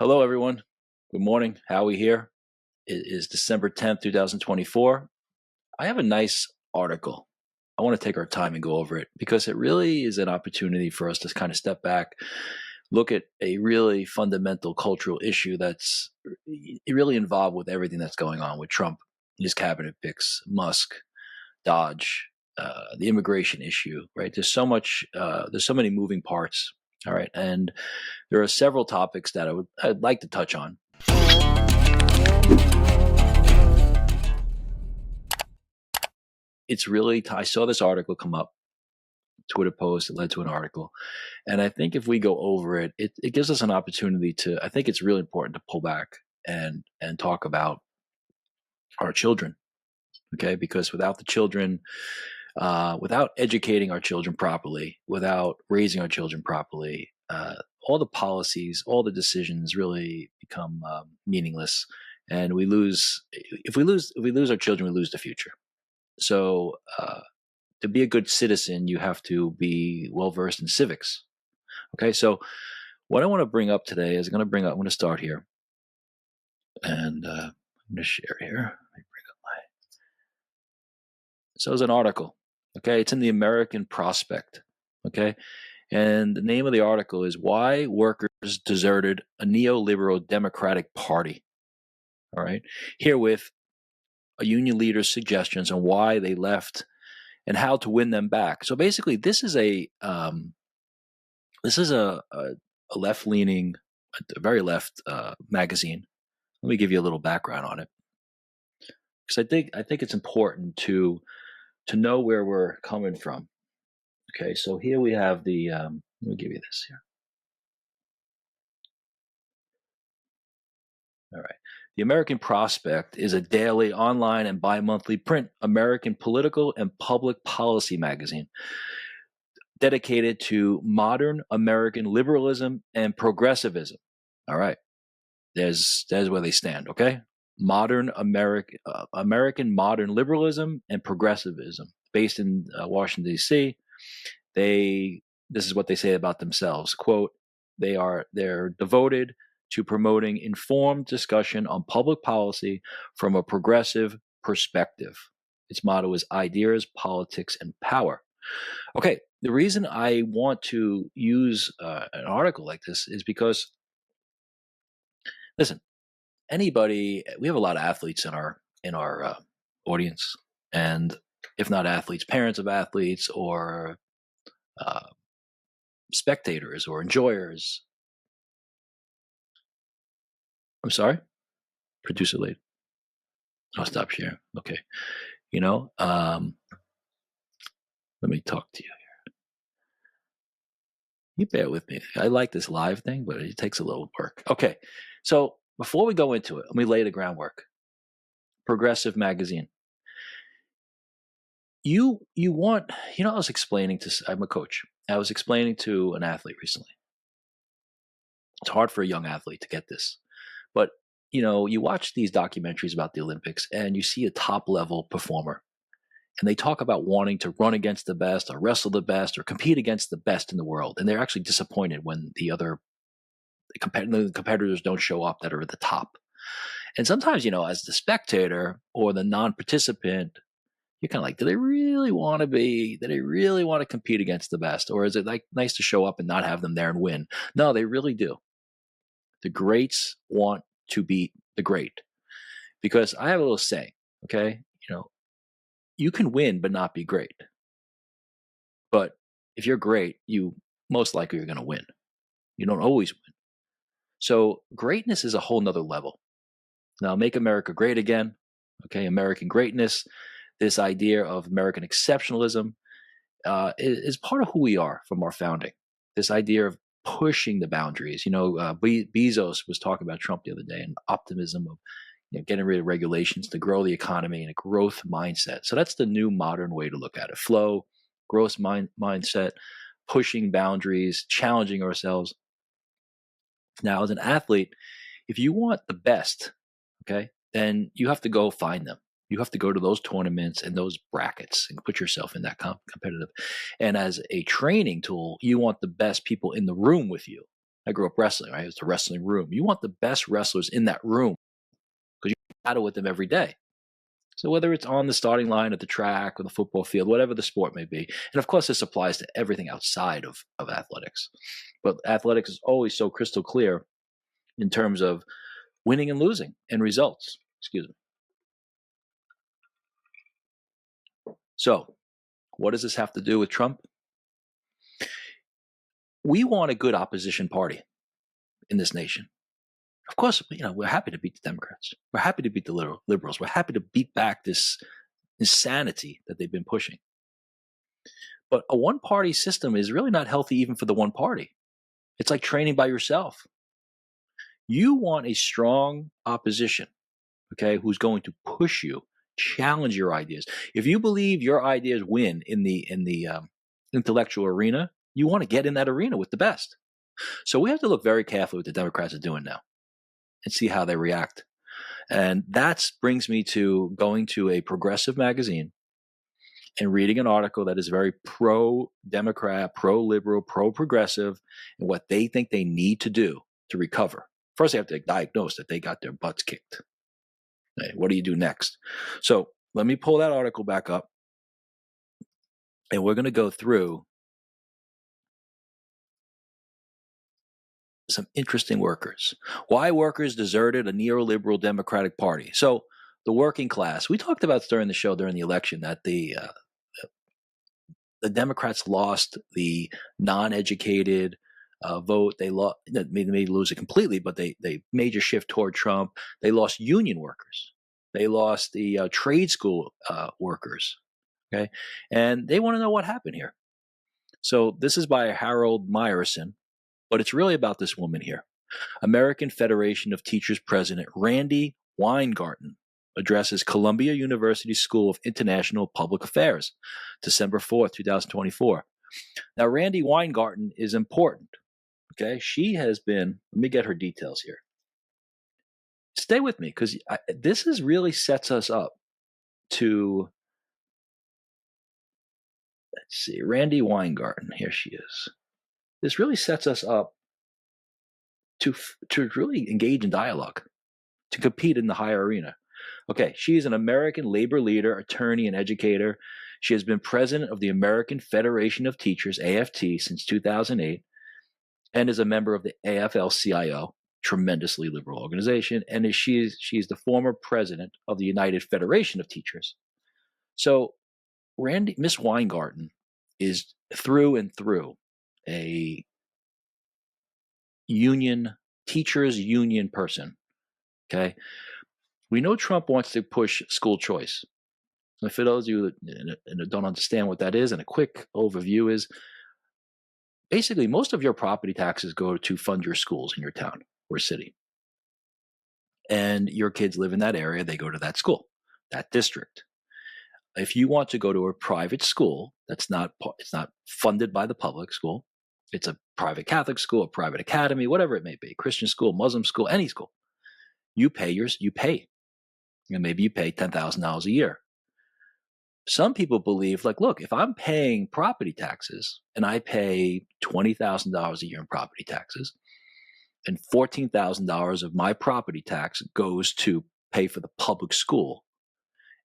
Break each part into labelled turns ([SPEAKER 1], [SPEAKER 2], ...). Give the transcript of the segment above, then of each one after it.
[SPEAKER 1] Hello, everyone. Good morning. Howie here. It is December 10th, 2024. I have a nice article. I want to take our time and go over it because it really is an opportunity for us to kind of step back, look at a really fundamental cultural issue that's really involved with everything that's going on with Trump, his cabinet picks, Musk, Dodge, the immigration issue, right? There's so many moving parts. All right. And there are several topics that I'd like to touch on. It's really, I saw this article come up, Twitter post, it led to an article. And I think if we go over it, it gives us an opportunity I think it's really important to pull back and talk about our children. Okay. Because without the children, without educating our children properly, without raising our children properly, all the policies, all the decisions really become meaningless. And if we lose our children, we lose the future. So to be a good citizen, you have to be well versed in civics. Okay, so what I want to bring up today is I'm going to start here, and I'm going to share here. Let me bring up so it's an article. Okay, it's in the American Prospect. Okay, and the name of the article is "Why Workers Deserted a Neoliberal Democratic Party." All right, herewith a union leader's suggestions on why they left and how to win them back. So basically, this is a left-leaning, a very left magazine. Let me give you a little background on it, because I think it's important to know where we're coming from. Okay, so here we have the. Let me give you this here. All right. The American Prospect is a daily, online, and bi-monthly print American political and public policy magazine dedicated to modern American liberalism and progressivism. All right. There's where they stand, okay? Modern American modern liberalism and progressivism, based in Washington, D.C. This is what they say about themselves. Quote, they're devoted to promoting informed discussion on public policy from a progressive perspective. Its motto is ideas, politics, and power. Okay, the reason I want to use an article like this is because, listen, we have a lot of athletes in our audience, and if not athletes, parents of athletes, or spectators or enjoyers. I'm sorry, producer late. I'll stop sharing. Okay, let me talk to you here. You bear with me. I like this live thing, but it takes a little work. Okay, so before we go into it, let me lay the groundwork. Progressive magazine. I was explaining I'm a coach. I was explaining to an athlete recently. It's hard for a young athlete to get this, but you watch these documentaries about the Olympics and you see a top level performer, and they talk about wanting to run against the best or wrestle the best or compete against the best in the world. And they're actually disappointed when the competitors don't show up that are at the top. And sometimes, as the spectator or the non-participant, you're kind of like, do they really want to compete against the best? Or is it like nice to show up and not have them there and win? No, they really do. The greats want to beat the great. Because I have a little saying, okay? You can win but not be great. But if you're great, you most likely are going to win. You don't always win. So greatness is a whole nother level. Now, make America great again. Okay, American greatness, this idea of American exceptionalism is part of who we are from our founding. This idea of pushing the boundaries. Bezos was talking about Trump the other day and optimism of getting rid of regulations to grow the economy and a growth mindset. So that's the new modern way to look at it. Flow, growth mindset, pushing boundaries, challenging ourselves. Now, as an athlete, if you want the best, okay, then you have to go find them. You have to go to those tournaments and those brackets and put yourself in that competitive. And as a training tool, you want the best people in the room with you. I grew up wrestling, right? It's a wrestling room. You want the best wrestlers in that room because you battle with them every day. So whether it's on the starting line at the track or the football field, whatever the sport may be, and of course this applies to everything outside of athletics. But athletics is always so crystal clear in terms of winning and losing and results. Excuse me. So what does this have to do with Trump? We want a good opposition party in this nation. Of course, we're happy to beat the Democrats. We're happy to beat the liberals. We're happy to beat back this insanity that they've been pushing. But a one-party system is really not healthy even for the one party. It's like training by yourself. You want a strong opposition, okay, who's going to push you, challenge your ideas. If you believe your ideas win in the intellectual arena, you want to get in that arena with the best. So we have to look very carefully what the Democrats are doing now and see how they react. And that brings me to going to a progressive magazine and reading an article that is very pro-Democrat, pro-liberal, pro-progressive, and what they think they need to do to recover. First, they have to diagnose that they got their butts kicked. Okay, what do you do next? So let me pull that article back up, and we're going to go through some interesting workers. Why workers deserted a neoliberal Democratic Party. So the working class, we talked about during the show, during the election, that the Democrats lost the non-educated vote. They may lose it completely, but they major shift toward Trump. They lost union workers. They lost the trade school workers. Okay, and they want to know what happened here. So this is by Harold Meyerson, but it's really about this woman here. American Federation of Teachers President Randy Weingarten addresses Columbia University School of International Public Affairs, December 4th, 2024. Now, Randy Weingarten is important, okay? She has been, let me get her details here. Stay with me, because this really sets us up to, let's see, Randy Weingarten, here she is. This really sets us up to really engage in dialogue, to compete in the higher arena. Okay, she is an American labor leader, attorney, and educator. She has been president of the American Federation of Teachers, AFT, since 2008, and is a member of the AFL-CIO, tremendously liberal organization, and she is the former president of the United Federation of Teachers. So Miss Weingarten is through and through a teachers union person, okay? We know Trump wants to push school choice. And for those of you that don't understand what that is, and a quick overview is, basically most of your property taxes go to fund your schools in your town or city. And your kids live in that area, they go to that school, that district. If you want to go to a private school it's not funded by the public school, it's a private Catholic school, a private academy, whatever it may be, Christian school, Muslim school, any school, you pay. And maybe you pay $10,000 a year. Some people believe, like, look, if I'm paying property taxes and I pay $20,000 a year in property taxes, and $14,000 of my property tax goes to pay for the public school,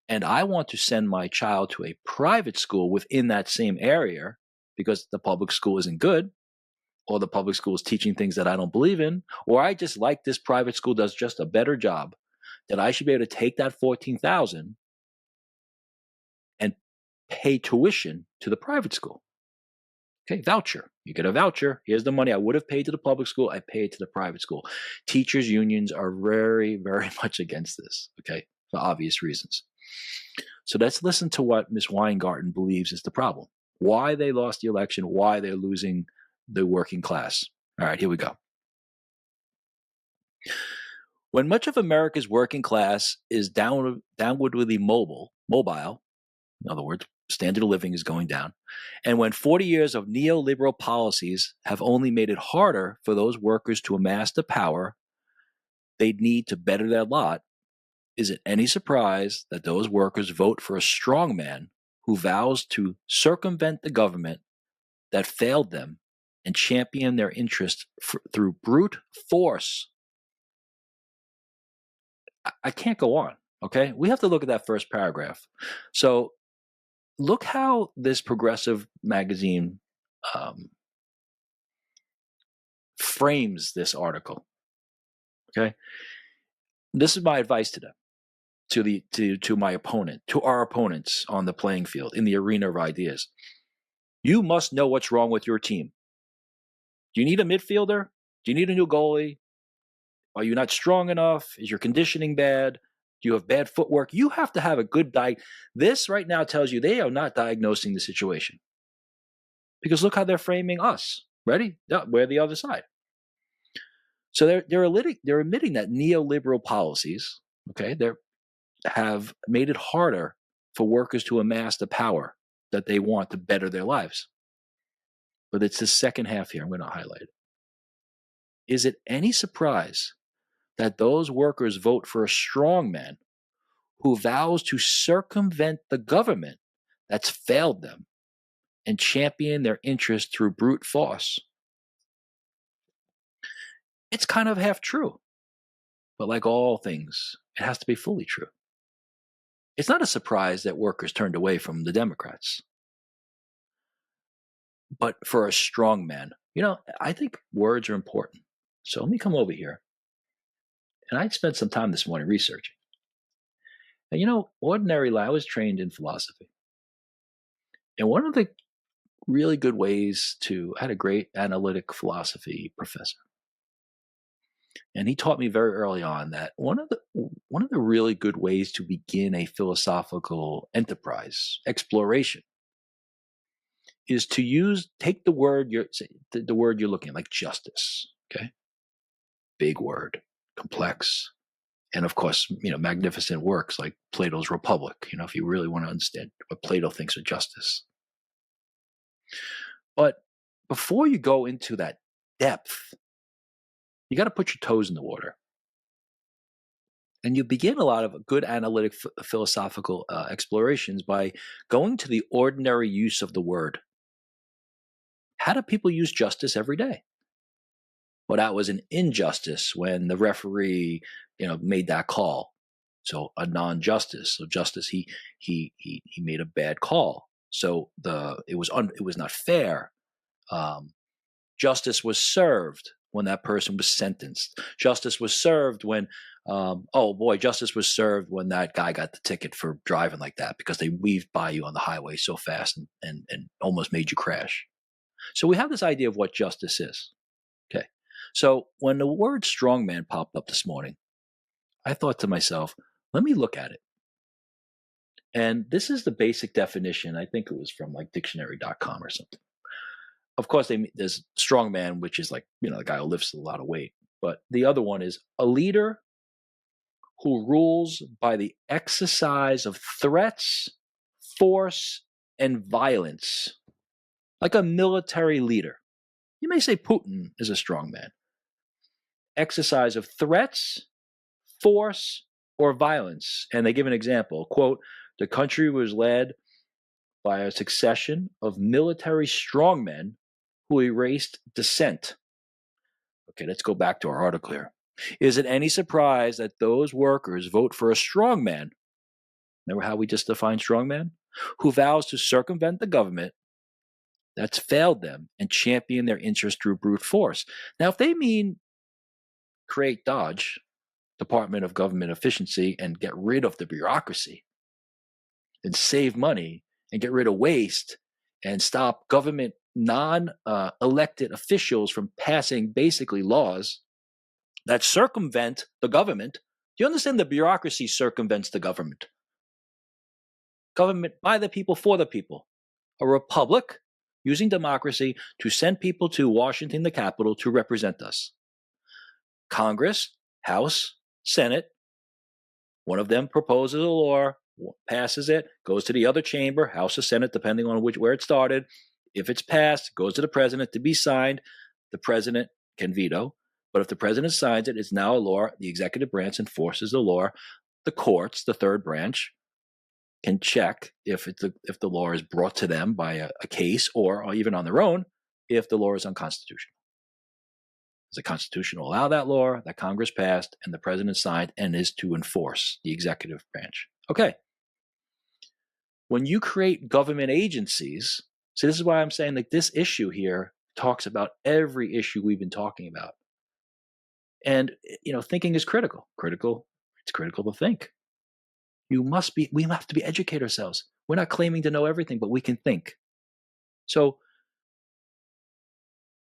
[SPEAKER 1] and I want to send my child to a private school within that same area because the public school isn't good, or the public school is teaching things that I don't believe in, or I just like this private school does just a better job, that I should be able to take that $14,000 and pay tuition to the private school. Okay, voucher. You get a voucher. Here's the money I would have paid to the public school. I pay it to the private school. Teachers' unions are very, very much against this, okay, for obvious reasons. So let's listen to what Ms. Weingarten believes is the problem. Why they lost the election, why they're losing the working class. All right, here we go. When much of America's working class is downwardly mobile, in other words, standard of living is going down, and when 40 years of neoliberal policies have only made it harder for those workers to amass the power they need to better their lot, is it any surprise that those workers vote for a strongman who vows to circumvent the government that failed them and champion their interest through brute force. I can't go on, okay? We have to look at that first paragraph. So look how this progressive magazine frames this article, okay? This is my advice to them, to my opponent, to our opponents on the playing field, in the arena of ideas. You must know what's wrong with your team. Do you need a midfielder? Do you need a new goalie? Are you not strong enough? Is your conditioning bad? Do you have bad footwork? You have to have a good This right now tells you they are not diagnosing the situation. Because look how they're framing us. Ready? Yeah, we're the other side. So they're admitting that neoliberal policies, okay, they have made it harder for workers to amass the power that they want to better their lives. But it's the second half here I'm going to highlight it. Is it any surprise that those workers vote for a strongman who vows to circumvent the government that's failed them and champion their interests through brute force? It's kind of half true. But like all things, it has to be fully true. It's not a surprise that workers turned away from the Democrats. But for a strongman, I think words are important. So let me come over here. And I spent some time this morning researching. And ordinarily, I was trained in philosophy. And one of the really good ways I had a great analytic philosophy professor. And he taught me very early on that one of the really good ways to begin a philosophical enterprise, exploration, is to take the word you're looking at, like justice. Okay, big word, complex, and of course, magnificent works like Plato's Republic. If you really want to understand what Plato thinks of justice. But before you go into that depth, you got to put your toes in the water. And you begin a lot of good analytic philosophical explorations by going to the ordinary use of the word. How do people use justice every day? Well, that was an injustice when the referee, made that call. So a non-justice. So justice, he made a bad call. So it was not fair. Justice was served when that person was sentenced. Justice was served when, justice was served when that guy got the ticket for driving like that because they weaved by you on the highway so fast and almost made you crash. So we have this idea of what justice is. Okay. So when the word strongman popped up this morning, I thought to myself, let me look at it. And this is the basic definition. I think it was from like dictionary.com or something. Of course, there's strongman, which is like, the guy who lifts a lot of weight. But the other one is a leader who rules by the exercise of threats, force, and violence, like a military leader. You may say Putin is a strongman. Exercise of threats, force, or violence. And they give an example, quote, the country was led by a succession of military strongmen who erased dissent. Okay, let's go back to our article here. Is it any surprise that those workers vote for a strongman? Remember how we just defined strongman? Who vows to circumvent the government that's failed them and champion their interest through brute force. Now, if they mean create Dodge, Department of Government Efficiency, and get rid of the bureaucracy and save money and get rid of waste and stop government non-elected officials from passing basically laws that circumvent the government. Do you understand the bureaucracy circumvents the government? Government by the people, for the people. A republic using democracy to send people to Washington, the capital, to represent us. Congress, House, Senate, one of them proposes a law, passes it, goes to the other chamber, House or Senate, depending on where it started. If it's passed, it goes to the president to be signed. The president can veto. But if the president signs it, it's now a law. The executive branch enforces the law. The courts, the third branch, can check if the law is brought to them by a case or even on their own. if the law is unconstitutional. Does the Constitution allow that law that Congress passed and the president signed and is to enforce the executive branch? Okay. When you create government agencies, so this is why I'm saying like this issue here talks about every issue we've been talking about. And thinking is critical. It's critical to think. We have to be educate ourselves. We're not claiming to know everything, but we can think. So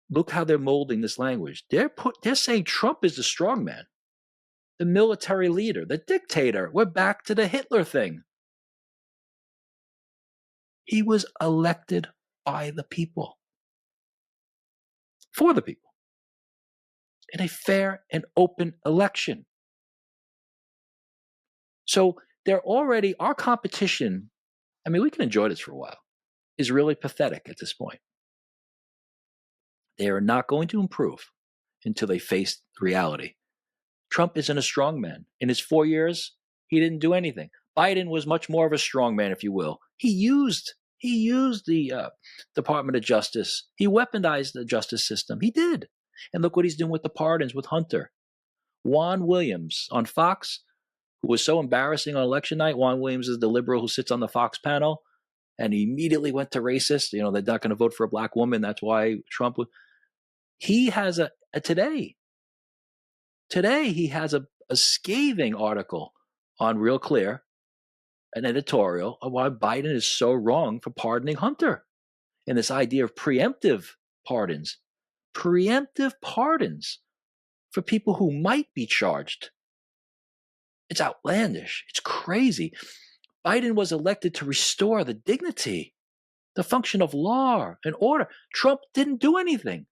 [SPEAKER 1] look how they're molding this language. They're saying Trump is the strongman, the military leader, the dictator. We're back to the Hitler thing. He was elected by the people, for the people, in a fair and open election. So our competition, I mean, we can enjoy this for a while, is really pathetic at this point. They are not going to improve until they face reality. Trump isn't a strongman. In his 4 years, he didn't do anything. Biden was much more of a strongman, if you will. He used the Department of Justice. He weaponized the justice system. He did. And look what he's doing with the pardons with Hunter. Juan Williams on Fox, who was so embarrassing on election night. Juan Williams is the liberal who sits on the Fox panel. And he immediately went to racist. They're not going to vote for a black woman. That's why Trump would. He has today he has a scathing article on Real Clear, an editorial of why Biden is so wrong for pardoning Hunter. And this idea of preemptive pardons for people who might be charged. It's outlandish. It's crazy. Biden was elected to restore the dignity, the function of law and order. Trump didn't do anything.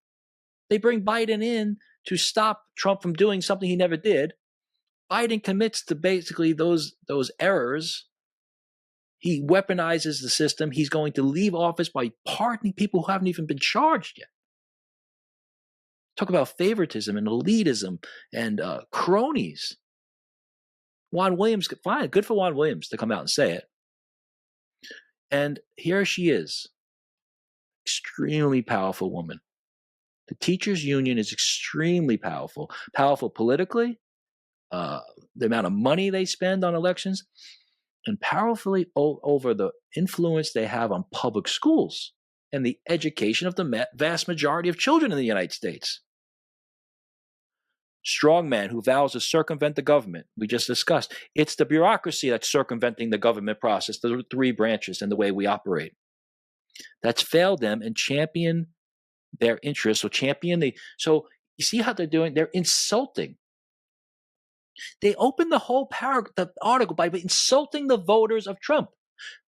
[SPEAKER 1] They bring Biden in to stop Trump from doing something he never did. Biden commits to basically those errors. He weaponizes the system. He's going to leave office by pardoning people who haven't even been charged yet. Talk about favoritism and elitism and cronies. Juan Williams, fine, good for Juan Williams to come out and say it. And here she is, extremely powerful woman. The teachers' union is extremely powerful politically, the amount of money they spend on elections, and powerfully over the influence they have on public schools and the education of the vast majority of children in the United States. Strongman who vows to circumvent the government, we just discussed. It's the bureaucracy that's circumventing the government process, the three branches and the way we operate. That's failed them and champion their interests. So you see how they're doing? They're insulting. They open the whole the article by insulting the voters of Trump.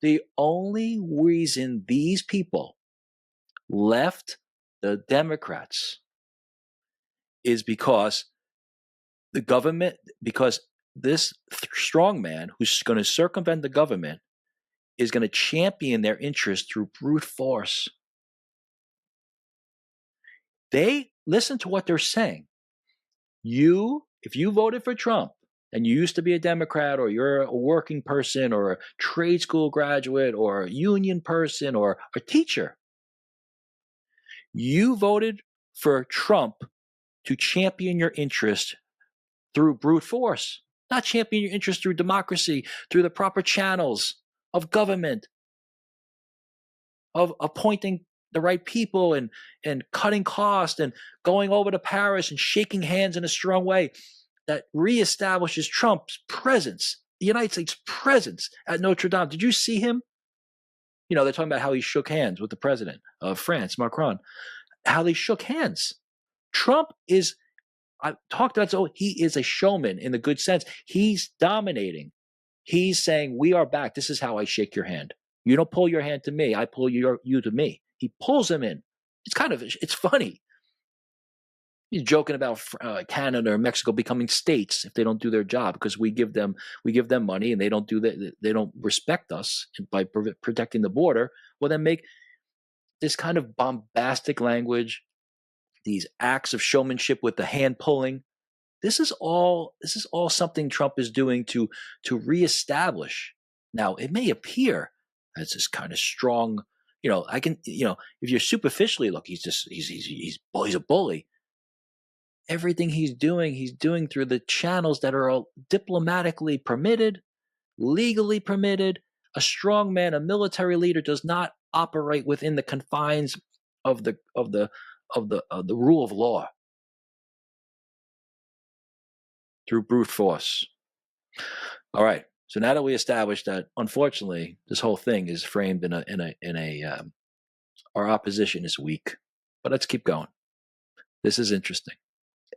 [SPEAKER 1] The only reason these people left the Democrats is because the government, because this strongman who's going to circumvent the government is going to champion their interests through brute force. They listen to what they're saying. If you voted for Trump and you used to be a Democrat, or you're a working person or a trade school graduate or a union person or a teacher, you voted for Trump to champion your interest through brute force, not champion your interest through democracy, through the proper channels of government, of appointing the right people and cutting costs and going over to Paris and shaking hands in a strong way that reestablishes Trump's presence, the United States presence at Notre Dame. Did you see him? They're talking about how he shook hands with the president of France, Macron, how they shook hands. Trump is, I talked about, so he is a showman in the good sense. He's dominating. He's saying, we are back. This is how I shake your hand. You don't pull your hand to me. I pull you to me. He pulls him in. It's funny. He's joking about Canada or Mexico becoming states if they don't do their job because we give them money and they don't do that. They don't respect us by protecting the border. Well, then make this kind of bombastic language, these acts of showmanship with the hand pulling. This is all something Trump is doing to reestablish. Now, it may appear as this kind of strong I can, if you're superficially look, he's a bully. Everything he's doing through the channels that are diplomatically permitted, legally permitted. A strongman, a military leader, does not operate within the confines of the rule of law through brute force. All right. So now that we established that, unfortunately, this whole thing is framed in a our opposition is weak, but let's keep going. This is interesting,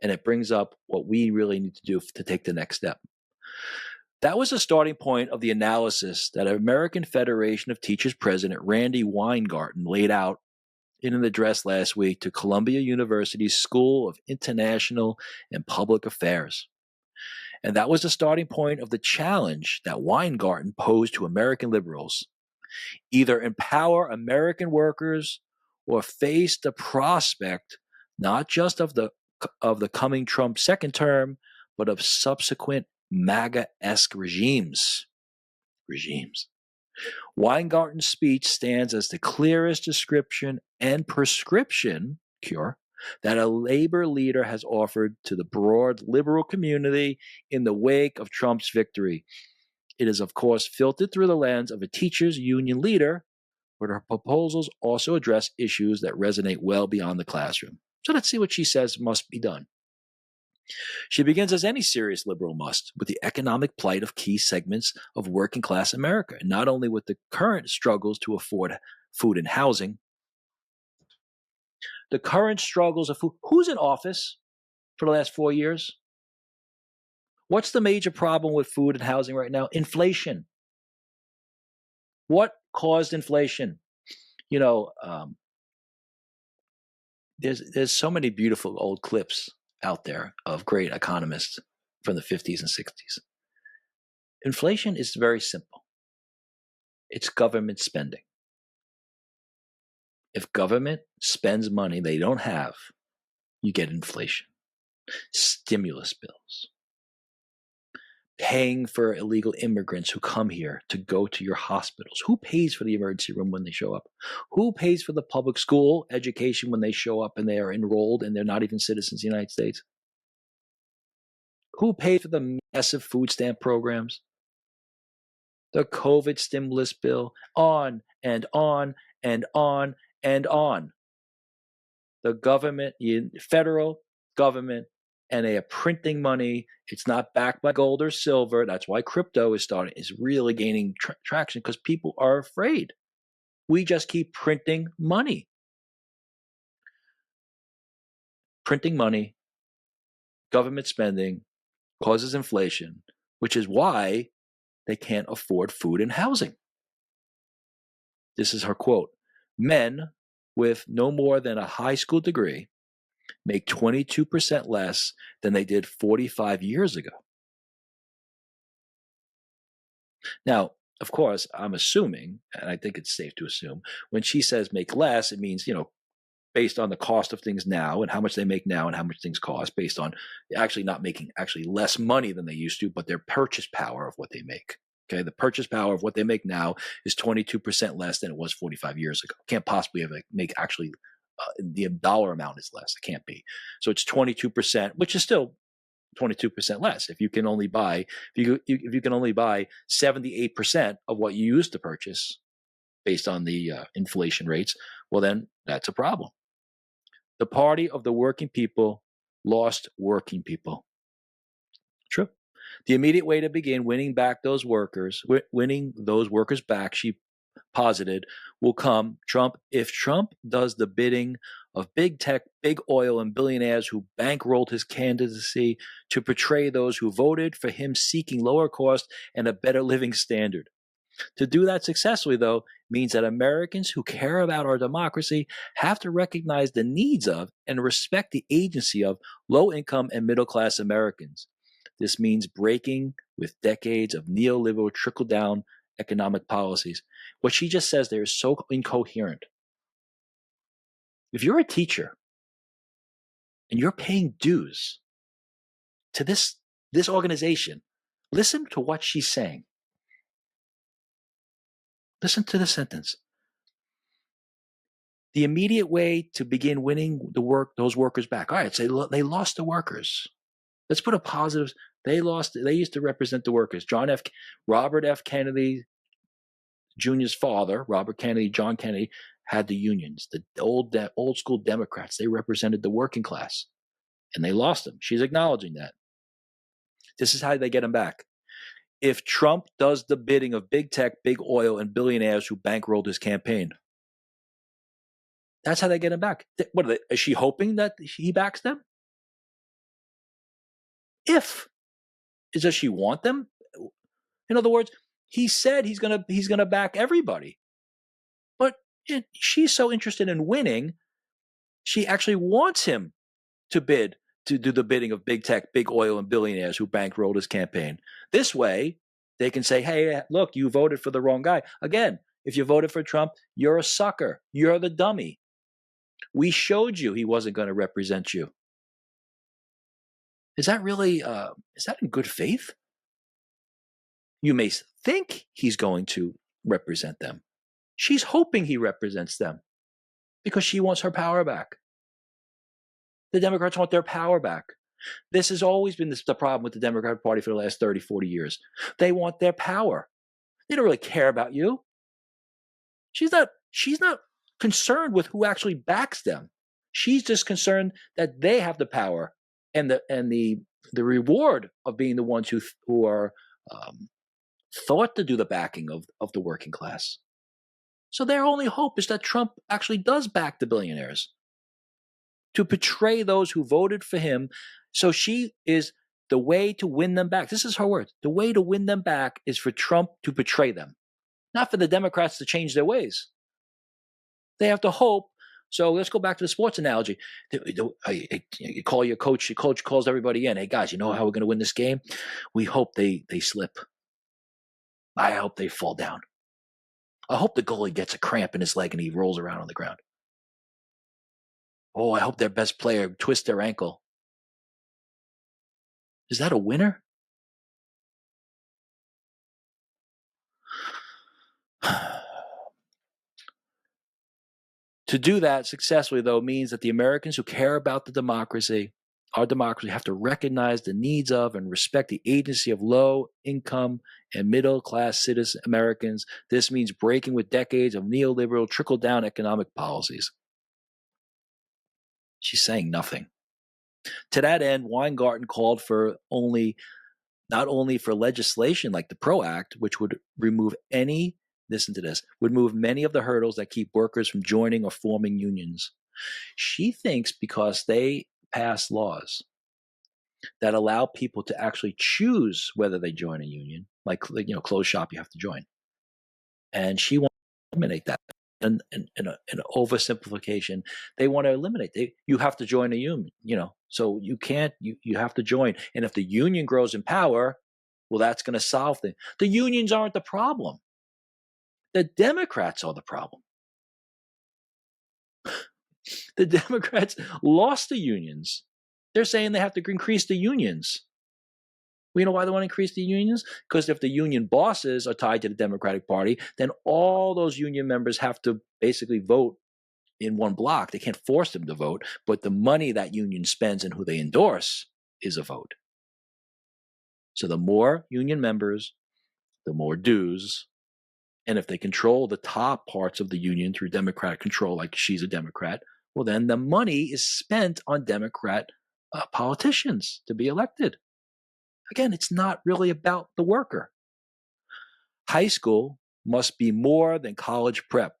[SPEAKER 1] and it brings up what we really need to do to take the next step. That was the starting point of the analysis that American Federation of Teachers President Randy Weingarten laid out in an address last week to Columbia University's School of International and Public Affairs. And that was the starting point of the challenge that Weingarten posed to American liberals. Either empower American workers or face the prospect not just of the coming Trump second term, but of subsequent MAGA-esque regimes. Weingarten's speech stands as the clearest description and prescription cure that a labor leader has offered to the broad liberal community in the wake of Trump's victory. It is, of course, filtered through the lens of a teachers' union leader, but her proposals also address issues that resonate well beyond the classroom. So let's see what she says must be done. She begins, as any serious liberal must, with the economic plight of key segments of working class America, and not only with the current struggles to afford food and housing. The current struggles of food. Who's in office for the last 4 years? What's the major problem with food and housing right now? Inflation. What caused inflation? There's so many beautiful old clips out there of great economists from the 50s and 60s. Inflation is very simple. It's government spending. If government spends money they don't have, you get inflation. Stimulus bills. Paying for illegal immigrants who come here to go to your hospitals. Who pays for the emergency room when they show up? Who pays for the public school education when they show up and they are enrolled and they're not even citizens of the United States? Who pays for the massive food stamp programs? The COVID stimulus bill, on and on and on and on. The government, federal government, and they are printing money. It's not backed by gold or silver. That's why crypto is really gaining traction, because people are afraid. We just keep printing money. Printing money, government spending causes inflation, which is why they can't afford food and housing. This is her quote. Men with no more than a high school degree make 22% less than they did 45 years ago. Now, of course, I'm assuming, and I think it's safe to assume, when she says make less, it means, based on the cost of things now and how much they make now and how much things cost, based on actually not making actually less money than they used to, but their purchase power of what they make. Okay, the purchase power of what they make now is 22% less than it was 45 years ago. Can't possibly make actually the dollar amount is less. It can't be. So it's 22%, which is still 22% less. If you can only buy, if you can only buy 78% of what you used to purchase based on the inflation rates, well, then that's a problem. The party of the working people lost working people. True. The immediate way to begin winning back those workers, winning those workers back, she posited, will come if Trump does the bidding of big tech, big oil, and billionaires who bankrolled his candidacy to portray those who voted for him seeking lower cost and a better living standard. To do that successfully, though, means that Americans who care about our democracy have to recognize the needs of and respect the agency of low-income and middle-class Americans. This means breaking with decades of neoliberal trickle-down economic policies. What she just says there is so incoherent. If you're a teacher and you're paying dues to this organization, listen to what she's saying. Listen to the sentence. The immediate way to begin winning those workers back. All right, so they lost the workers. Let's put a positive. They lost. They used to represent the workers. Robert F. Kennedy Jr.'s father, Robert Kennedy, John Kennedy, had the unions, the old school Democrats. They represented the working class, and they lost them. She's acknowledging that. This is how they get them back. If Trump does the bidding of big tech, big oil, and billionaires who bankrolled his campaign, that's how they get him back. Is she hoping that he backs them? Does she want them? In other words, he said he's gonna back everybody, but she's so interested in winning, she actually wants him to do the bidding of big tech, big oil, and billionaires who bankrolled his campaign. This way, they can say, "Hey, look, you voted for the wrong guy." Again, if you voted for Trump, you're a sucker. You're the dummy. We showed you he wasn't going to represent you. Is that really? Is that in good faith? You may think he's going to represent them. She's hoping he represents them because she wants her power back. The Democrats want their power back. This has always been the problem with the Democratic Party for the last 30, 40 years. They want their power. They don't really care about you. She's not concerned with who actually backs them. She's just concerned that they have the power and the reward of being the ones who are thought to do the backing of the working class. So their only hope is that Trump actually does back the billionaires, to betray those who voted for him. So she is the way to win them back. This is her words. The way to win them back is for Trump to betray them, not for the Democrats to change their ways. They have to hope. So let's go back to the sports analogy. You call your coach. Your coach calls everybody in. Hey, guys, you know how we're going to win this game? We hope they slip. I hope they fall down. I hope the goalie gets a cramp in his leg and he rolls around on the ground. Oh, I hope their best player twists their ankle. Is that a winner? To do that successfully, though, means that the Americans who care about our democracy, have to recognize the needs of and respect the agency of low-income and middle-class citizen Americans. This means breaking with decades of neoliberal trickle-down economic policies. She's saying nothing. To that end, Weingarten called for not only for legislation like the PRO Act, which would remove would move many of the hurdles that keep workers from joining or forming unions. She thinks because they pass laws that allow people to actually choose whether they join a union, like closed shop, you have to join. And she wants to eliminate that. And an oversimplification, they want to eliminate. You have to join a union, so you can't. You have to join. And if the union grows in power, well, that's going to solve things. The unions aren't the problem. The Democrats are the problem. The Democrats lost the unions. They're saying they have to increase the unions. Well, you know why they want to increase the unions? Because if the union bosses are tied to the Democratic Party, then all those union members have to basically vote in one block. They can't force them to vote, but the money that union spends and who they endorse is a vote. So the more union members, the more dues. And if they control the top parts of the union through Democratic control, like she's a Democrat, well, then the money is spent on Democrat politicians to be elected. Again, it's not really about the worker. High school must be more than college prep.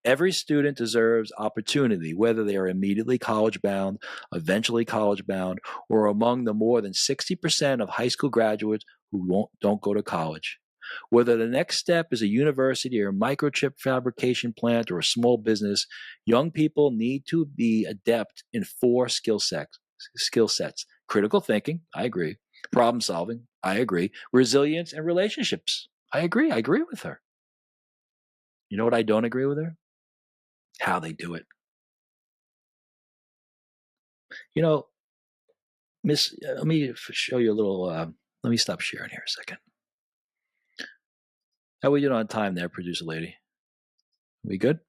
[SPEAKER 1] Every student deserves opportunity, whether they are immediately college-bound, eventually college-bound, or among the more than 60% of high school graduates who don't go to college. Whether the next step is a university or a microchip fabrication plant or a small business, young people need to be adept in 4 skill sets. Critical thinking, I agree. Problem solving, I agree. Resilience and relationships, I agree. I agree with her. You know what I don't agree with her? How they do it. Let me show you a little, let me stop sharing here a second. How are we doing on time there, producer lady? We good?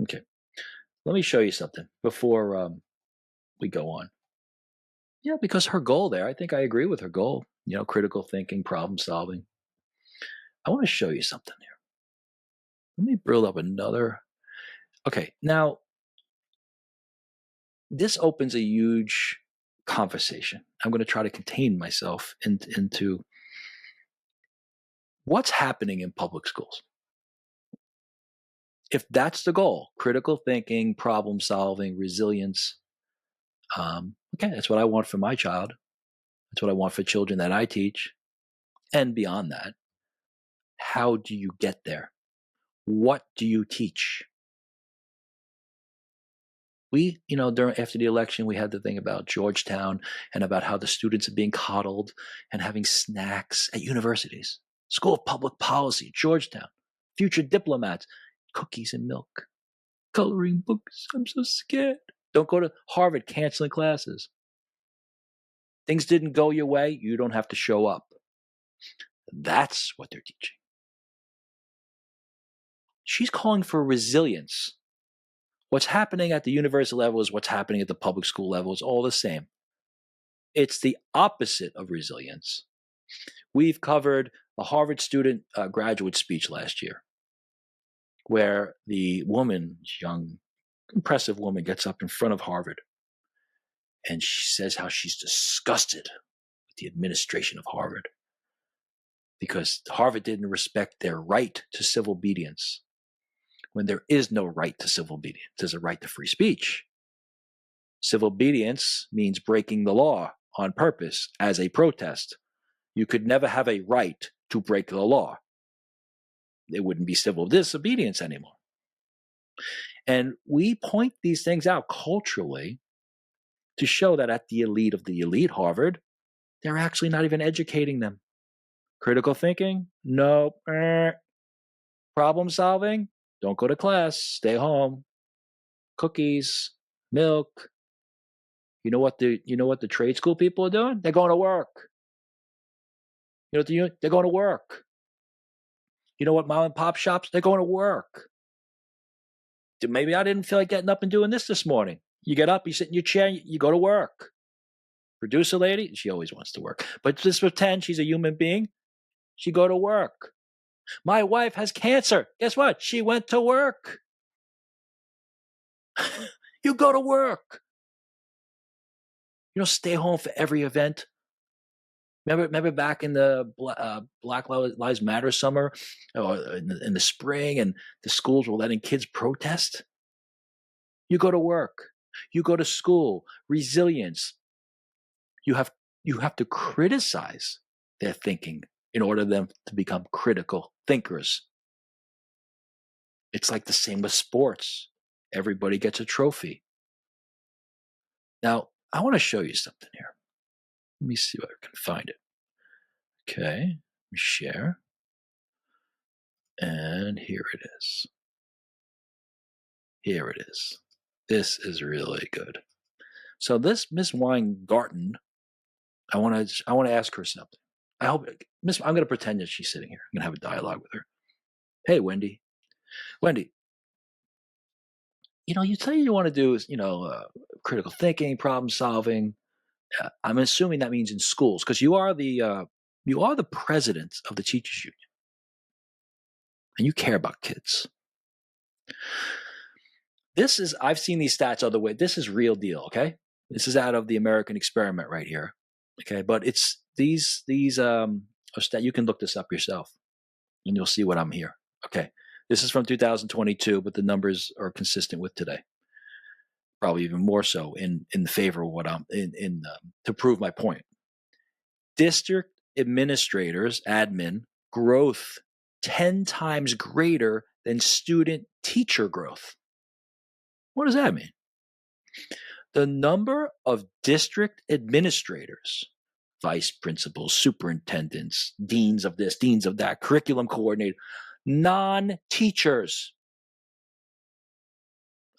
[SPEAKER 1] Okay. Let me show you something before we go on. Yeah, because her goal there, I think I agree with her goal. Critical thinking, problem solving. I want to show you something here. Let me build up another. Okay, now this opens a huge conversation. I'm going to try to contain myself into what's happening in public schools. If that's the goal, critical thinking, problem solving, resilience, okay, that's what I want for my child. That's what I want for children that I teach. And beyond that, how do you get there? What do you teach? After the election, we had the thing about Georgetown and about how the students are being coddled and having snacks at universities. School of Public Policy, Georgetown, future diplomats, cookies and milk, coloring books. I'm so scared. Don't go to Harvard, canceling classes. Things didn't go your way, you don't have to show up. That's what they're teaching. She's calling for resilience. What's happening at the university level is what's happening at the public school level. It's all the same. It's the opposite of resilience. We've covered a Harvard student graduate speech last year, where the woman, young, impressive woman, gets up in front of Harvard and she says how she's disgusted with the administration of Harvard because Harvard didn't respect their right to civil obedience. When there is no right to civil obedience, there's a right to free speech. Civil obedience means breaking the law on purpose as a protest. You could never have a right to break the law. It wouldn't be civil disobedience anymore. And we point these things out culturally to show that at the elite of the elite Harvard, they're actually not even educating them. Critical thinking? Nope. Problem solving? Don't go to class. Stay home. Cookies, milk. You know what the trade school people are doing? They're going to work. They're going to work. You know what mom and pop shops? They're going to work. Maybe I didn't feel like getting up and doing this morning. You get up, you sit in your chair, you go to work. Producer lady, she always wants to work. But just pretend she's a human being. She go to work. My wife has cancer. Guess what? She went to work. You go to work. You don't stay home for every event. Remember back in the Black Lives Matter summer, or in the spring, and the schools were letting kids protest? You go to work. You go to school. Resilience. You have to criticize their thinking in order for them to become critical thinkers. It's like the same with sports. Everybody gets a trophy. Now, I want to show you something here. Let me see if I can find it. Okay, let me share. And here it is. Here it is. This is really good. So this Miss Weingarten, I want to ask her something. I'm going to pretend that she's sitting here. I'm going to have a dialogue with her. Hey, Wendy. Wendy, you say you want to do, critical thinking, problem solving. I'm assuming that means in schools because you are the president of the teachers union, and you care about kids. I've seen these stats other way. This is real deal. Okay, this is out of the American experiment right here. Okay, but it's these you can look this up yourself, and you'll see what I'm here. Okay, this is from 2022, but the numbers are consistent with today. Probably even more so in favor of what I'm in to prove my point. District administrators, admin growth 10 times greater than student teacher growth. What does that mean? The number of district administrators, vice principals, superintendents, deans of this, deans of that, curriculum coordinator, non-teachers.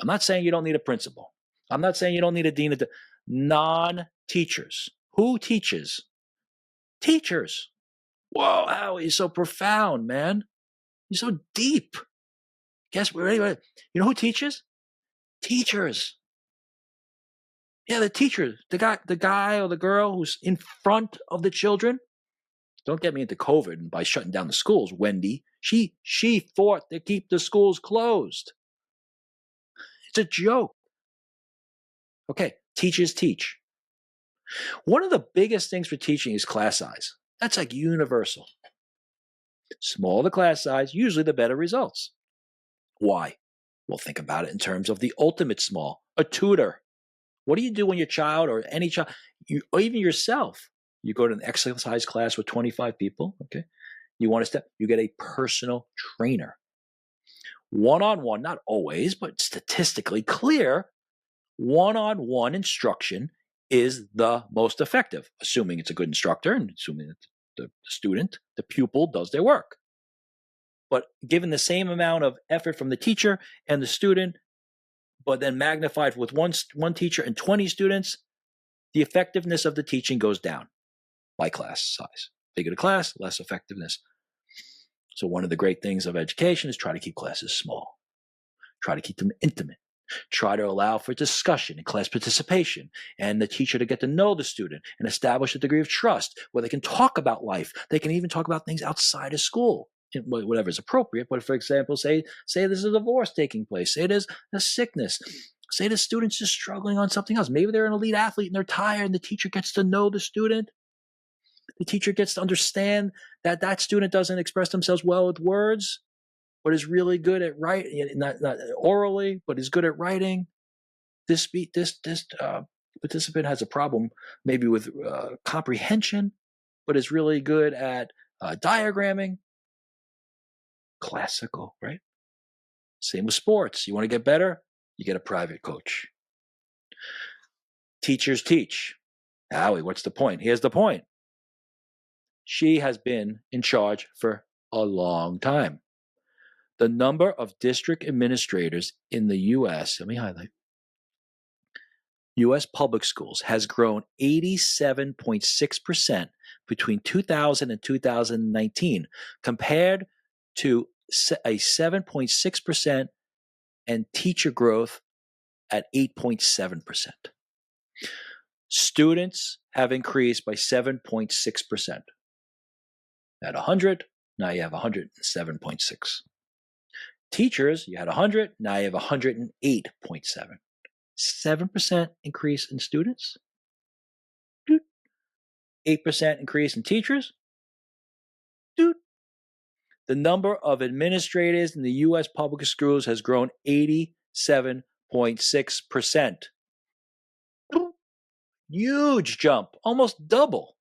[SPEAKER 1] I'm not saying you don't need a principal. I'm not saying you don't need a dean. Non-teachers. Who teaches? Teachers. Whoa, Howie, you're so profound, man. You're so deep. Guess where? Anyway, you know who teaches? Teachers. Yeah, the teachers. The guy or the girl who's in front of the children. Don't get me into COVID by shutting down the schools, Wendy. She fought to keep the schools closed. It's a joke. Okay, teachers teach. One of the biggest things for teaching is class size. That's like universal. Smaller the class size, usually the better results. Why? Well, think about it in terms of the ultimate small, a tutor. What do you do when your child or any child, or even yourself, you go to an exercise class with 25 people, okay? You want to step, you get a personal trainer. One-on-one, not always, but statistically clear, one-on-one instruction is the most effective, assuming it's a good instructor and assuming that the student, the pupil, does their work. But given the same amount of effort from the teacher and the student, but then magnified with one teacher and 20 students, the effectiveness of the teaching goes down by class size. Bigger the class, less effectiveness. So one of the great things of education is try to keep classes small. Try to keep them intimate. Try to allow for discussion and class participation and the teacher to get to know the student and establish a degree of trust where they can talk about life. They can even talk about things outside of school, whatever is appropriate. But for example, say there's a divorce taking place. Say there's a sickness. Say the student's just struggling on something else. Maybe they're an elite athlete and they're tired and the teacher gets to know the student. The teacher gets to understand that that student doesn't express themselves well with words, but is really good at writing, not orally, but is good at writing. This participant has a problem maybe with comprehension, but is really good at diagramming. Classical, right? Same with sports. You want to get better? You get a private coach. Teachers teach. Howie, what's the point? Here's the point. She has been in charge for a long time. The number of district administrators in the U.S., let me highlight, U.S. public schools has grown 87.6% between 2000 and 2019, compared to a 7.6% and teacher growth at 8.7%. Students have increased by 7.6%. At 100, now you have 107.6. Teachers, you had 100, now you have 108.7. 7% increase in students, 8% increase in teachers. The number of administrators in the U.S. public schools has grown 87.6%. Huge jump, almost double.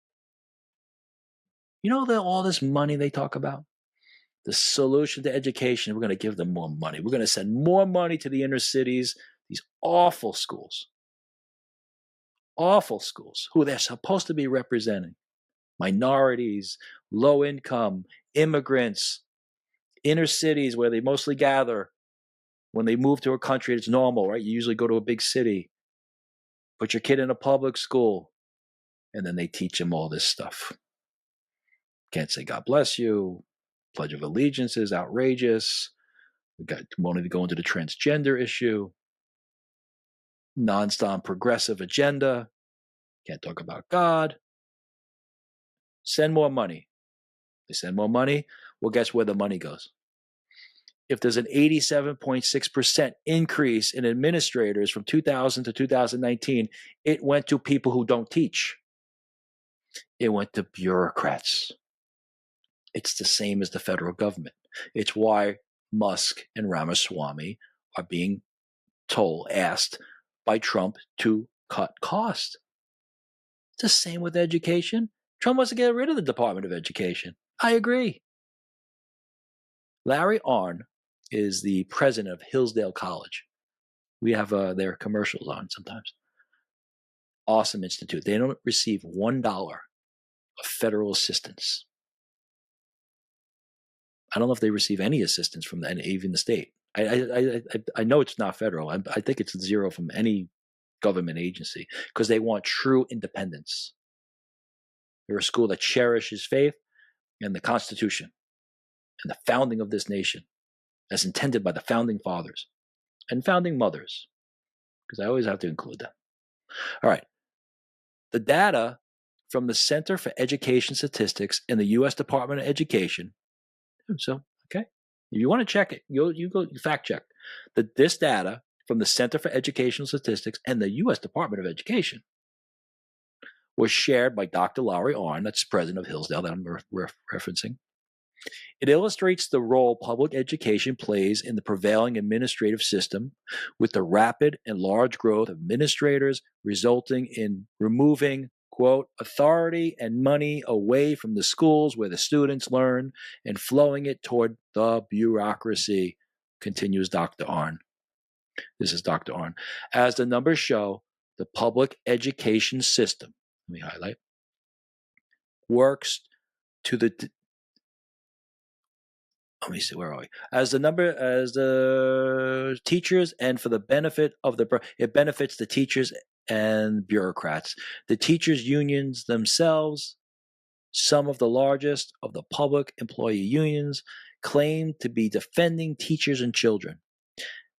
[SPEAKER 1] You know all this money they talk about? The solution to education, we're going to give them more money. We're going to send more money to the inner cities, these awful schools, who they're supposed to be representing. Minorities, low income, immigrants, inner cities where they mostly gather. When they move to a country, it's normal, right? You usually go to a big city, put your kid in a public school, and then they teach them all this stuff. Can't say God bless you. Pledge of Allegiance is outrageous. We got wanting to go into the transgender issue. Non-stop progressive agenda. Can't talk about God. Send more money. They send more money. Well, guess where the money goes? If there's an 87.6% increase in administrators from 2000 to 2019, it went to people who don't teach. It went to bureaucrats. It's the same as the federal government. It's why Musk and Ramaswamy are being asked by Trump to cut costs. It's the same with education. Trump wants to get rid of the Department of Education. I agree. Larry Arnn is the president of Hillsdale College. We have their commercials on sometimes. Awesome institute. They don't receive $1 of federal assistance. I don't know if they receive any assistance from even the state. I know it's not federal. I think it's zero from any government agency because they want true independence. They're a school that cherishes faith and the Constitution and the founding of this nation. as intended by the founding fathers and founding mothers, because I always have to include them. All right. The data from the Center for Education Statistics in the U.S. Department of Education. So, okay, if you want to check it, you go fact check. This data from the Center for Educational Statistics and the U.S. Department of Education was shared by Dr. Larry Arnn, that's president of Hillsdale that I'm referencing. It illustrates the role public education plays in the prevailing administrative system, with the rapid and large growth of administrators resulting in removing, quote, authority and money away from the schools where the students learn and flowing it toward the bureaucracy, continues Dr. Arnn. This is Dr. Arnn. As the numbers show, the public education system, let me highlight, works to the let me see, where are we? As the teachers and for the benefit of it benefits the teachers and bureaucrats. The teachers' unions themselves, some of the largest of the public employee unions, claim to be defending teachers and children.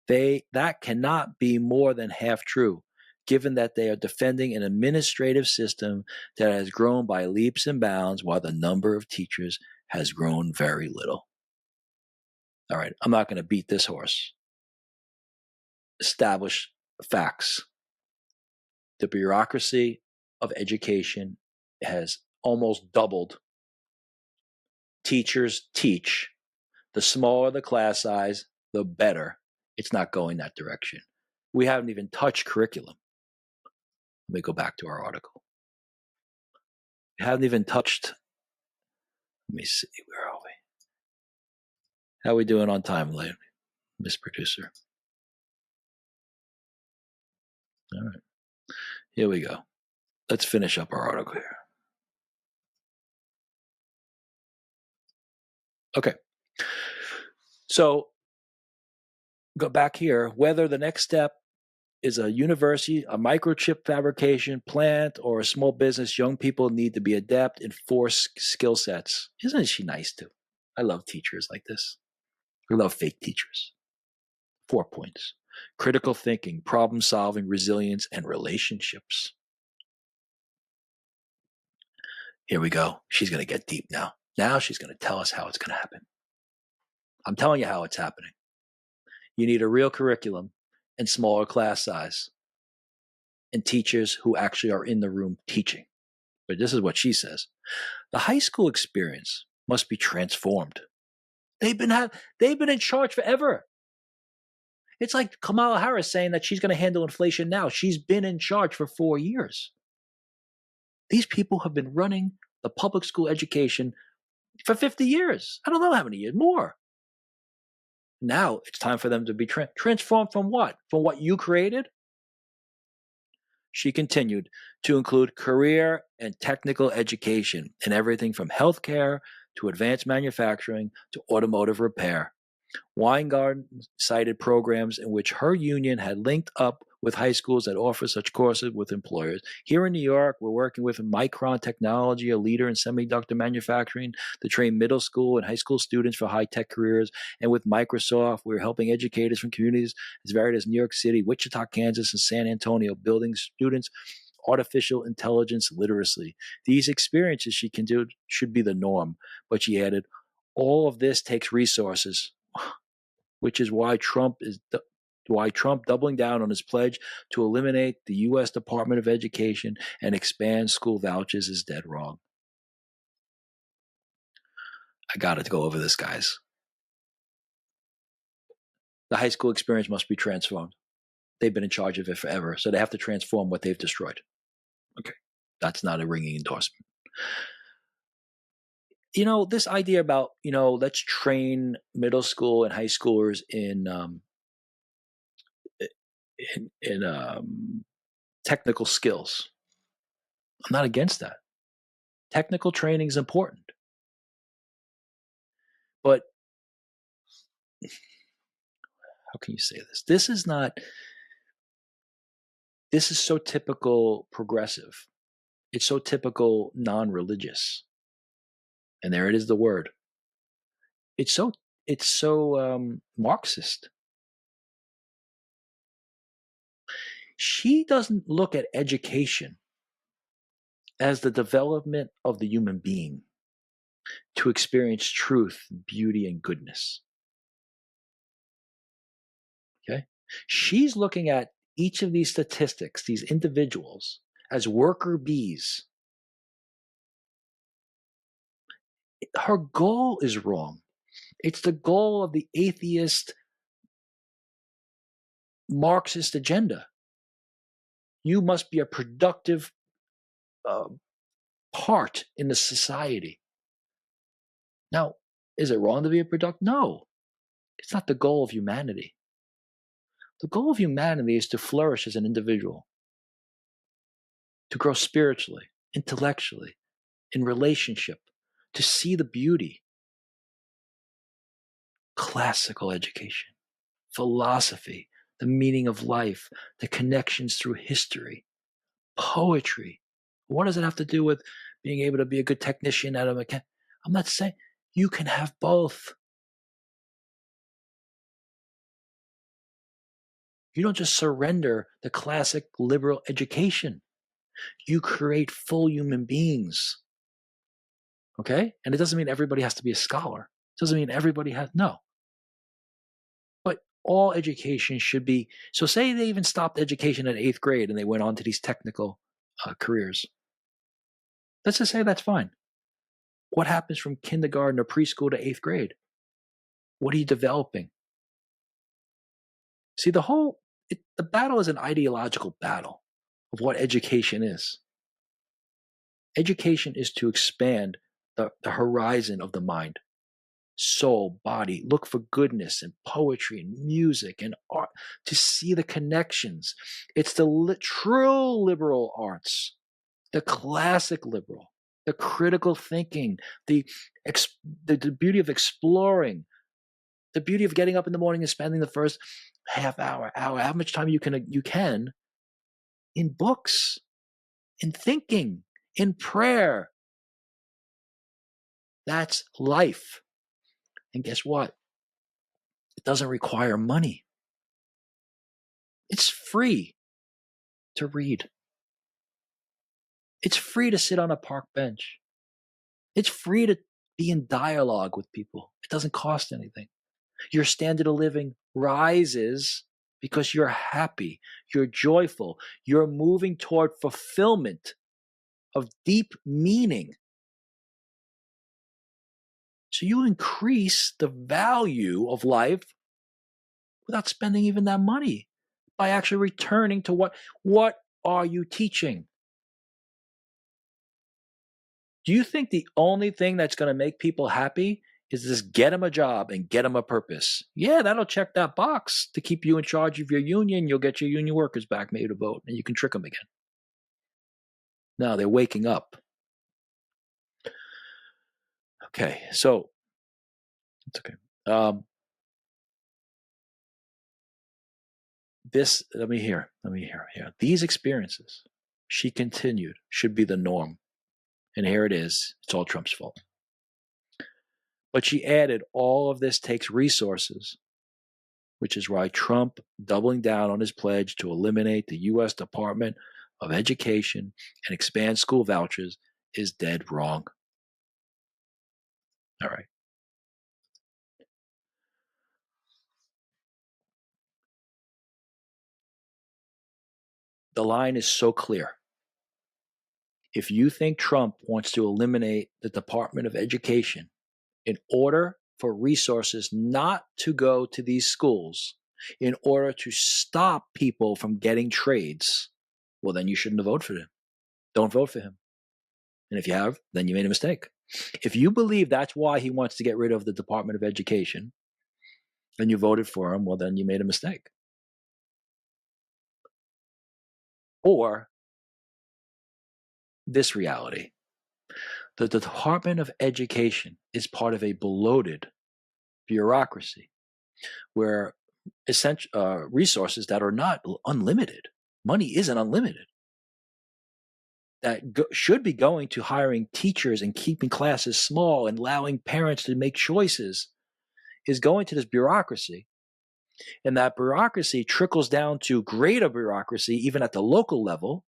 [SPEAKER 1] That cannot be more than half true, given that they are defending an administrative system that has grown by leaps and bounds while the number of teachers has grown very little. All right, I'm not going to beat this horse. Establish facts. The bureaucracy of education has almost doubled. Teachers teach. The smaller the class size, the better. It's not going that direction. We haven't even touched curriculum. Let me go back to our article. We haven't even touched. Let me see. Where are we? How are we doing on time, Miss Producer? All right. Here we go. Let's finish up our article here. Okay. So go back here. Whether the next step is a university, a microchip fabrication plant, or a small business, young people need to be adept in 4 skill sets. Isn't she nice too? I love teachers like this. I love fake teachers. 4 points. Critical thinking, problem solving, resilience, and relationships. Here we go. She's going to get deep now. Now she's going to tell us how it's going to happen. I'm telling you how it's happening. You need a real curriculum and smaller class size and teachers who actually are in the room teaching. But this is what she says. The high school experience must be transformed. They've been in charge forever. It's like Kamala Harris saying that she's going to handle inflation now. She's been in charge for 4 years. These people have been running the public school education for 50 years. I don't know how many years, more. Now it's time for them to be transformed from what? From what you created? She continued to include career and technical education in everything from healthcare to advanced manufacturing to automotive repair. Weingarten cited programs in which her union had linked up with high schools that offer such courses with employers. Here in New York, we're working with Micron Technology, a leader in semiconductor manufacturing, to train middle school and high school students for high-tech careers. And with Microsoft, we're helping educators from communities as varied as New York City, Wichita, Kansas, and San Antonio, building students artificial intelligence literacy. These experiences she can do should be the norm. But she added, all of this takes resources, which is why Trump doubling down on his pledge to eliminate the U.S. Department of Education and expand school vouchers is dead wrong. I got to go over this, guys. The high school experience must be transformed. They've been in charge of it forever, so they have to transform what they've destroyed. Okay, that's not a ringing endorsement. You know, this idea about, let's train middle school and high schoolers in technical skills. I'm not against that. Technical training is important. But how can you say this? This is so typical progressive. It's so typical non-religious. And there it is, the word. It's so it's so Marxist. She doesn't look at education as the development of the human being to experience truth, beauty, and goodness. Okay. She's looking at each of these statistics, these individuals, as worker bees. Her goal is wrong. It's the goal of the atheist Marxist agenda. You must be a productive uh, part in the society. Now, is it wrong to be a productive? No, it's not the goal of humanity. The goal of humanity is to flourish as an individual, to grow spiritually, intellectually, in relationship, to see the beauty. Classical education, philosophy, the meaning of life, the connections through history, poetry. What does it have to do with being able to be a good technician at a mechanic? I'm not saying you can have both. You don't just surrender the classic liberal education. You create full human beings. Okay? And it doesn't mean everybody has to be a scholar. It doesn't mean everybody has, no. But all education should be, so say they even stopped education at 8th grade and they went on to these technical careers. Let's just say that's fine. What happens from kindergarten or preschool to 8th grade? What are you developing? See, the battle is an ideological battle of what education is. Education is to expand the horizon of the mind, soul, body, look for goodness and poetry and music and art, to see the connections. It's the true liberal arts, the classic liberal, the critical thinking, the beauty of exploring, the beauty of getting up in the morning and spending the first half hour, how much time you can in books, in thinking, in prayer. That's life. And guess what? It doesn't require money. It's free to read. It's free to sit on a park bench. It's free to be in dialogue with people. It doesn't cost anything. Your standard of living rises because you're happy, you're joyful, you're moving toward fulfillment of deep meaning. So you increase the value of life without spending even that money, by actually returning to what are you teaching? Do you think the only thing that's going to make people happy is just get them a job and get them a purpose? Yeah, that'll check that box to keep you in charge of your union. You'll get your union workers back maybe to vote, and you can trick them again. No, they're waking up. Okay, so it's okay. Let me hear. These experiences, she continued, should be the norm. And here it is. It's all Trump's fault. But she added, all of this takes resources, which is why Trump doubling down on his pledge to eliminate the U.S. Department of Education and expand school vouchers is dead wrong. All right. The line is so clear. If you think Trump wants to eliminate the Department of Education in order for resources not to go to these schools, in order to stop people from getting trades, well, then you shouldn't have voted for him. Don't vote for him. And if you have, then you made a mistake. If you believe that's why he wants to get rid of the Department of Education and you voted for him, well, then you made a mistake. Or this reality. The Department of Education is part of a bloated bureaucracy where resources that are not unlimited, money isn't unlimited, that should be going to hiring teachers and keeping classes small and allowing parents to make choices, is going to this bureaucracy, and that bureaucracy trickles down to greater bureaucracy, even at the local level,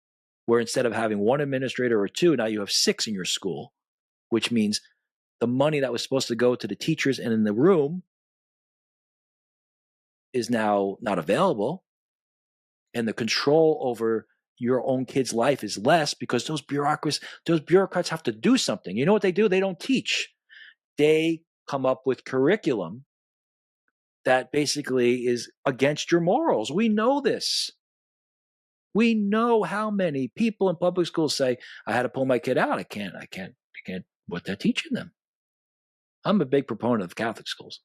[SPEAKER 1] where instead of having one administrator or two, now you have 6 in your school, which means the money that was supposed to go to the teachers and in the room is now not available, and the control over your own kid's life is less because those bureaucrats have to do something. You know what they do? They don't teach. They come up with curriculum that basically is against your morals. We know this. We know how many people in public schools say, I had to pull my kid out. I can't what they're teaching them. I'm a big proponent of Catholic schools,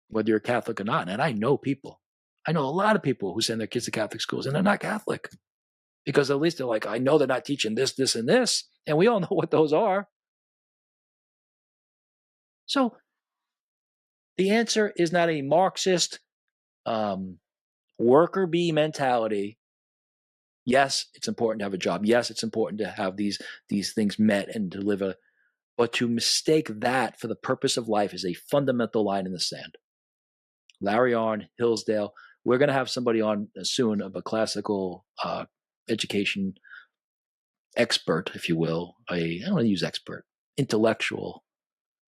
[SPEAKER 1] whether you're Catholic or not. And I know people. I know a lot of people who send their kids to Catholic schools and they're not Catholic because at least they're like, I know they're not teaching this, this, and this. And we all know what those are. So the answer is not a Marxist worker bee mentality. Yes, it's important to have a job. Yes, it's important to have these things met and to live but to mistake that for the purpose of life is a fundamental line in the sand. Larry Arnn, Hillsdale, we're going to have somebody on soon of a classical education expert, if you will. I don't want to use expert, intellectual,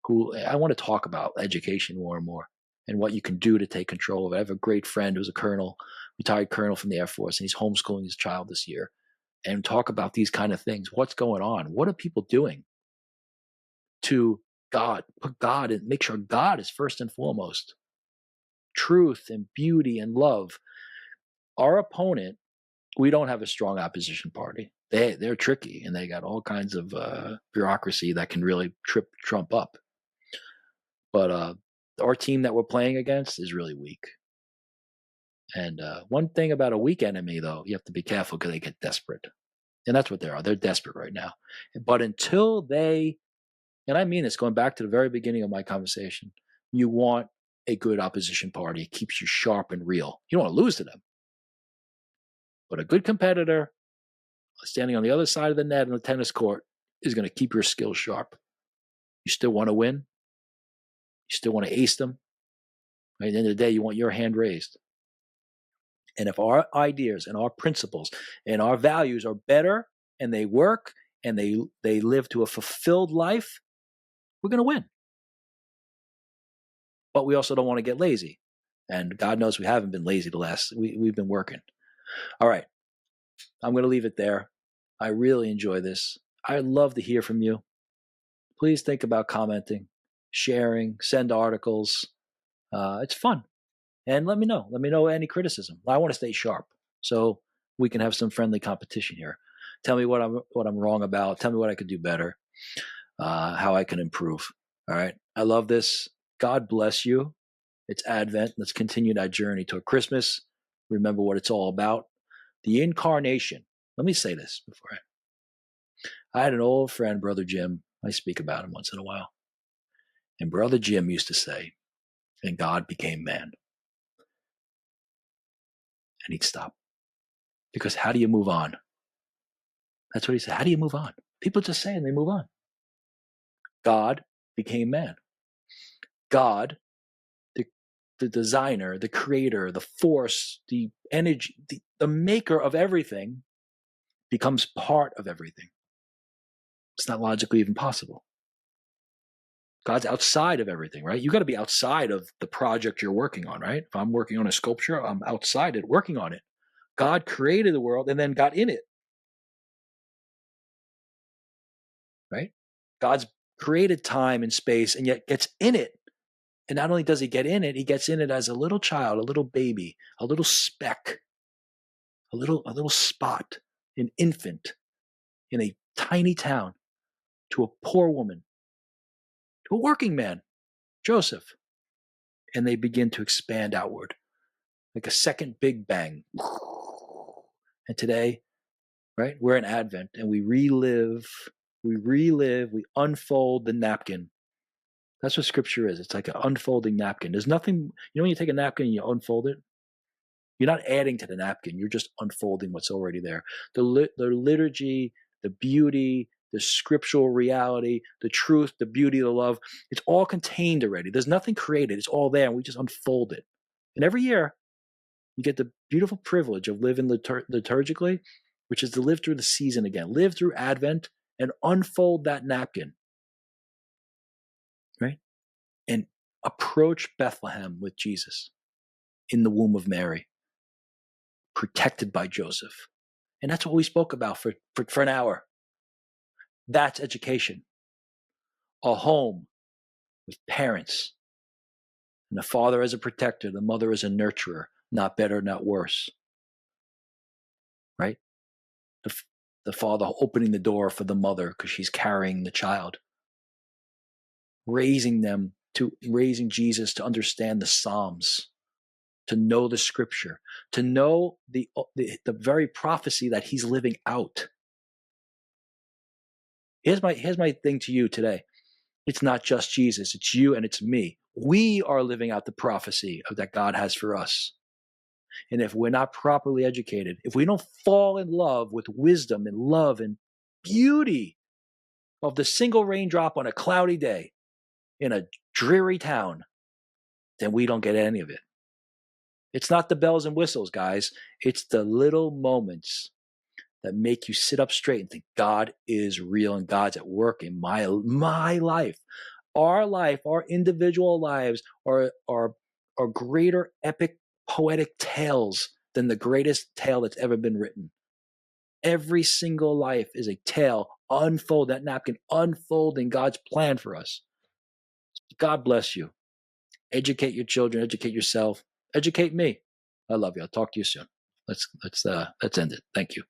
[SPEAKER 1] who I want to talk about education more and more and what you can do to take control of it. I have a great friend who's a colonel, retired colonel from the Air Force, and he's homeschooling his child this year, and talk about these kind of things. What's going on? What are people doing to put God and make sure God is first and foremost? Truth and beauty and love. Our opponent, we don't have a strong opposition party. They're tricky, and they got all kinds of bureaucracy that can really trip Trump up. But our team that we're playing against is really weak. And one thing about a weak enemy, though, you have to be careful because they get desperate. And that's what they are. They're desperate right now. But until they, and I mean this, going back to the very beginning of my conversation, you want a good opposition party. It keeps you sharp and real. You don't want to lose to them. But a good competitor standing on the other side of the net in the tennis court is going to keep your skills sharp. You still want to win. You still want to ace them. At the end of the day, you want your hand raised. And if our ideas and our principles and our values are better and they work and they live to a fulfilled life, we're going to win. But we also don't want to get lazy. And God knows we haven't been lazy we've been working. All right. I'm going to leave it there. I really enjoy this. I'd love to hear from you. Please think about commenting, sharing, send articles. It's fun. And let me know. Let me know any criticism. I want to stay sharp so we can have some friendly competition here. Tell me what I'm wrong about. Tell me what I could do better, how I can improve. All right. I love this. God bless you. It's Advent. Let's continue that journey toward Christmas. Remember what it's all about. The incarnation. Let me say this before I had an old friend, Brother Jim. I speak about him once in a while. And Brother Jim used to say, and God became man. And he'd stop. Because how do you move on? That's what he said. How do you move on? People just say and they move on. God became man. God, the designer, the creator, the force, the energy, the maker of everything, becomes part of everything. It's not logically even possible. God's outside of everything, right? You got to be outside of the project you're working on, right? If I'm working on a sculpture, I'm outside it, working on it. God created the world and then got in it, right? God's created time and space and yet gets in it. And not only does he get in it, he gets in it as a little child, a little baby, a little speck, a little spot, an infant in a tiny town, to a poor woman, to a working man, Joseph. And they begin to expand outward like a second Big Bang. And today, right, we're in Advent and we unfold the napkin. That's what scripture is. It's like an unfolding napkin. There's nothing, when you take a napkin and you unfold it, you're not adding to the napkin. You're just unfolding what's already there. The liturgy, the beauty, the scriptural reality, the truth, the beauty, the love. It's all contained already. There's nothing created. It's all there, and we just unfold it. And every year, you get the beautiful privilege of living liturgically, which is to live through the season again, live through Advent and unfold that napkin, right? And approach Bethlehem with Jesus in the womb of Mary, protected by Joseph. And that's what we spoke about for an hour. That's education. A home with parents, and the father as a protector, the mother as a nurturer, not better, not worse, right? The father opening the door for the mother because she's carrying the child, raising Jesus to understand the Psalms, to know the scripture, to know the very prophecy that he's living out. Here's my thing to you today. It's not just Jesus, it's you and it's me. We are living out the prophecy that God has for us. And if we're not properly educated, if we don't fall in love with wisdom and love and beauty of the single raindrop on a cloudy day in a dreary town, then we don't get any of it. It's not the bells and whistles, guys. It's the little moments that make you sit up straight and think God is real and God's at work in my life. Our individual lives are greater epic poetic tales than the greatest tale that's ever been written. Every single life is a tale. Unfold that napkin, unfolding God's plan for us. God bless you. Educate your children, educate yourself, educate me. I love you. I'll talk to you soon. Let's end it. Thank you.